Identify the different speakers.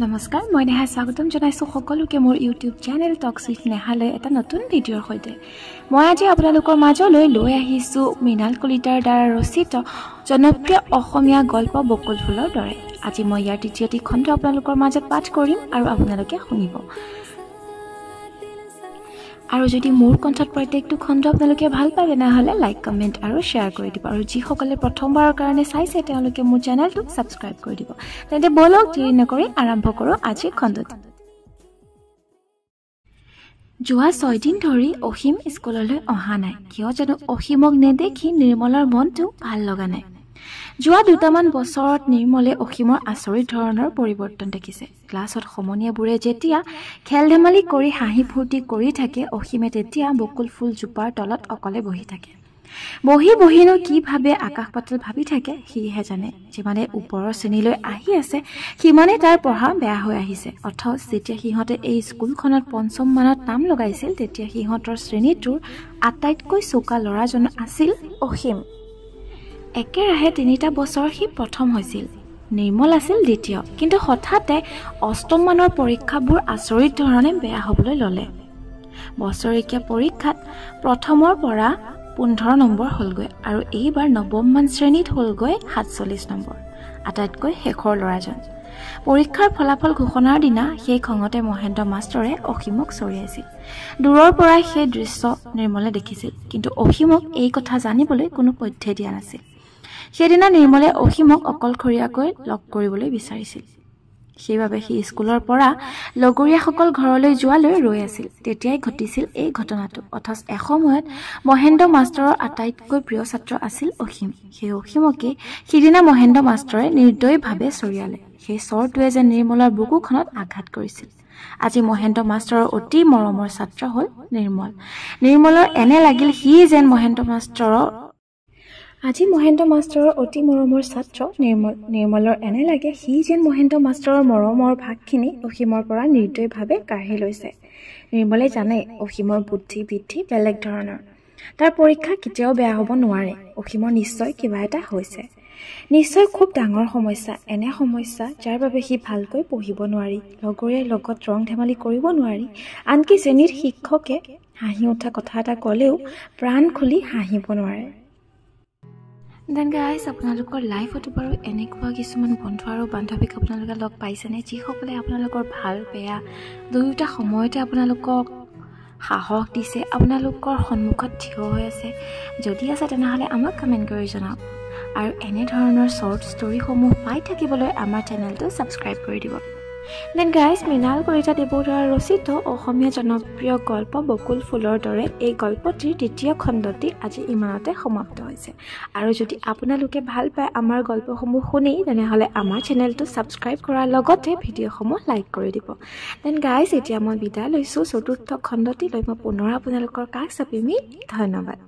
Speaker 1: নমস্কাৰ মই নেহা স্বাগতম জনাইছো সকলোকে মোৰ ইউটিউব চেনেল টক্স উইথ নেহালৈ এটা নতুন ভিডিঅ'ৰ সৈতে মই আজি আপোনালোকৰ মাজলৈ লৈ আহিছো মৃণাল কলিতাৰ দ্বাৰা ৰচিত জনপ্ৰিয় অসমীয়া গল্প বকুল ফুলৰ দৰে আজি মই ইয়াৰ তৃতীয়টি খণ্ড আপোনালোকৰ মাজত পাঠ কৰিম আৰু আপোনালোকে শুনিব আৰু যদি মোৰ কণ্ঠত প্ৰত্যেকটো খণ্ড আপোনালোকে ভাল পায় তেনেহলে লাইক কমেন্ট আৰু শেয়াৰ কৰি দিব আৰু যিসকলে প্ৰথমবাৰৰ কাৰণে চাইছে তেওঁলোকে মোৰ চেনেলটো সাবস্ক্ৰাইব কৰি দিব তেন্তে বলক দেৰি নকৰি আৰম্ভ কৰো আজিৰ খণ্ডটো যোৱা 6 দিন ধৰি অহিম স্কুললৈ অহা নাই কিয় জানো অহিমক নেদেখি নিৰ্মলৰ মনটো ভাল লগা নাই যোৱা দুটামান বছৰত নিৰ্মলে অহিমৰ আচৰিত ধৰণৰ পৰিৱৰ্তন দেখিছে ক্লাছত সমনীয়াবোৰে যেতিয়া খেল ধেমালি কৰি হাঁহি ফূৰ্তি কৰি থাকে অহিমে তেতিয়া বকুল ফুল জোপাৰ তলত অকলে বহি থাকে বহিনো কি ভাবে আকাশ পাতাল ভাবি থাকে সিহে জানে যিমানে ওপৰৰ শ্ৰেণীলৈ আহি আছে সিমানে তাৰ পঢ়া বেয়া হৈ আহিছে অথচ যেতিয়া সিহঁতে এই স্কুলখনত পঞ্চম মানত নাম লগাইছিল তেতিয়া সিহঁতৰ শ্ৰেণীটোৰ আটাইতকৈ চোকা ল'ৰাজন আছিল অহিম একেৰাহে 3টা বছৰ সি প্ৰথম হৈছিল নিৰ্মল আছিল দ্বিতীয় কিন্তু হঠাতে অষ্টম মানৰ পৰীক্ষাবোৰ আচৰিত ধৰণে বেয়া হ'বলৈ ল'লে বছৰীয়া পৰীক্ষাত প্ৰথমৰ পৰা 15 নম্বৰ হ'লগৈ আৰু এইবাৰ নৱম মান শ্ৰেণীত হ'লগৈ 47 নম্বৰ আটাইতকৈ শেষৰ ল'ৰাজন পৰীক্ষাৰ ফলাফল ঘোষণাৰ দিনা সেই খঙতে মহেন্দ্ৰ মাষ্টৰে অহিমক চৰিয়াইছিল দূৰৰ পৰা সেই দৃশ্য নিৰ্মলে দেখিছিল কিন্তু অহিমক এই কথা জানিবলৈ কোনো পথ্য দিয়া নাছিল সেইদিনা নিৰ্মলে অহিমক অকলশৰীয়াকৈ লগ কৰিবলৈ বিচাৰিছিল সেইবাবে সি স্কুলৰ পৰা লগৰীয়াসকল ঘৰলৈ যোৱালৈ ৰৈ আছিল তেতিয়াই ঘটিছিল এই ঘটনাটো অথচ এসময়ত মহেন্দ্ৰ মাষ্টৰৰ আটাইতকৈ প্ৰিয় ছাত্ৰ আছিল অহিম সেই অহিমকে সিদিনা মহেন্দ্ৰ মাষ্টৰে নিৰ্দয়ভাৱে চৰিয়ালে সেই চৰটোৱে যে নিৰ্মলৰ বুকুখনত আঘাত কৰিছিল আজি মহেন্দ্ৰ মাষ্টৰৰ অতি মৰমৰ ছাত্ৰ হ'ল নিৰ্মলৰ এনে লাগিল সি যেন মহেন্দ্ৰ মাষ্টৰৰ আজি মহেন্দ্ৰ মাষ্টৰৰ অতি মৰমৰ ছাত্ৰ নিৰ্মলৰ এনে লাগে সি যেন মহেন্দ্ৰ মাষ্টৰৰ মৰমৰ ভাগখিনি অহিমৰ পৰা নিৰ্দয়ভাৱে কাঢ়ি লৈছে নিৰ্মলে জানে অহিমৰ বুদ্ধি বৃদ্ধি বেলেগ ধৰণৰ তাৰ পৰীক্ষা কেতিয়াও বেয়া হ'ব নোৱাৰে অহিমৰ নিশ্চয় কিবা এটা হৈছে নিশ্চয় খুব ডাঙৰ সমস্যা এনে সমস্যা যাৰ বাবে সি ভালকৈ পঢ়িব নোৱাৰি লগৰীয়াৰ লগত ৰং ধেমালি কৰিব নোৱাৰি আনকি শ্ৰেণীৰ শিক্ষকে হাঁহি উঠা কথা এটা ক'লেও প্ৰাণ খুলি হাঁহিব নোৱাৰে দেন গাইজ আপোনালোকৰ লাইফতো বাৰু এনেকুৱা কিছুমান বন্ধু আৰু বান্ধৱীক আপোনালোকে লগ পাইছেনে যিসকলে আপোনালোকৰ ভাল বেয়া দুয়োটা সময়তে আপোনালোকক সাহস দিছে আপোনালোকৰ সন্মুখত থিয় হৈ আছে যদি আছে তেনেহ'লে আমাক কমেণ্ট কৰি জনাওক আৰু এনে ধৰণৰ শ্বৰ্ট ষ্টৰিসমূহ পাই থাকিবলৈ আমাৰ চেনেলটো ছাবস্ক্ৰাইব কৰি দিব দেন গাইজ মৃণাল কলিতা দেৱৰ দ্বাৰা ৰচিত অসমীয়া জনপ্ৰিয় গল্প বকুল ফুলৰ দৰে এই গল্পটিৰ দ্বিতীয় খণ্ডটি আজি ইমানতে সমাপ্ত হৈছে আৰু যদি আপোনালোকে ভাল পায় আমাৰ গল্পসমূহ শুনি তেনেহ'লে আমাৰ চেনেলটো ছাবস্ক্ৰাইব কৰাৰ লগতে ভিডিঅ'সমূহ লাইক কৰি দিব দেন গাইজ এতিয়া মই বিদায় লৈছোঁ চতুৰ্থ খণ্ডটি লৈ মই পুনৰ আপোনালোকৰ কাষ চাপিম ধন্যবাদ